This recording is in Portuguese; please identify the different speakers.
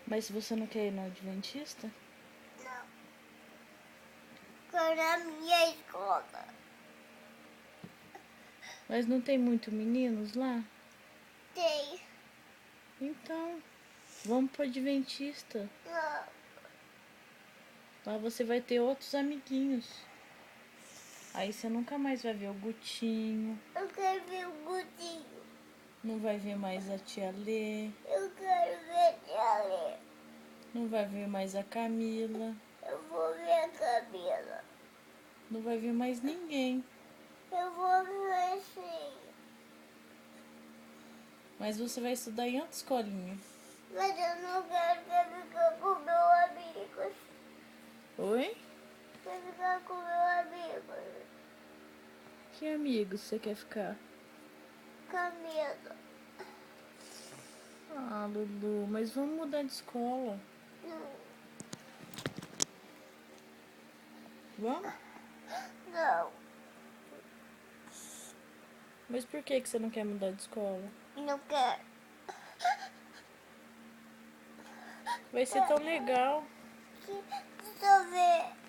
Speaker 1: Mas você não quer ir no Adventista?
Speaker 2: Não. Quero na minha escola.
Speaker 1: Mas não tem muito meninos lá?
Speaker 2: Tem.
Speaker 1: Então, vamos pro Adventista.
Speaker 2: Não.
Speaker 1: Lá você vai ter outros amiguinhos. Aí você nunca mais vai ver o Gutinho.
Speaker 2: Eu quero ver o Gutinho.
Speaker 1: Não vai ver mais a tia Lê.
Speaker 2: Eu quero ver a Lê.
Speaker 1: Não vai ver mais a Camila.
Speaker 2: Eu vou ver a Camila.
Speaker 1: Não vai ver mais ninguém.
Speaker 2: Eu vou ver sim.
Speaker 1: Mas você vai estudar em outra escolinha.
Speaker 2: Mas eu não quero ficar com meus amigos.
Speaker 1: Oi?
Speaker 2: Quero ficar com meus amigos.
Speaker 1: Que amigos você quer ficar?
Speaker 2: Camila.
Speaker 1: Ah, Lulu, mas vamos mudar de escola.
Speaker 2: Não.
Speaker 1: Vamos?
Speaker 2: Não.
Speaker 1: Mas por que você não quer mudar de escola?
Speaker 2: Não quero.
Speaker 1: Vai ser tão legal.
Speaker 2: Deixa eu ver.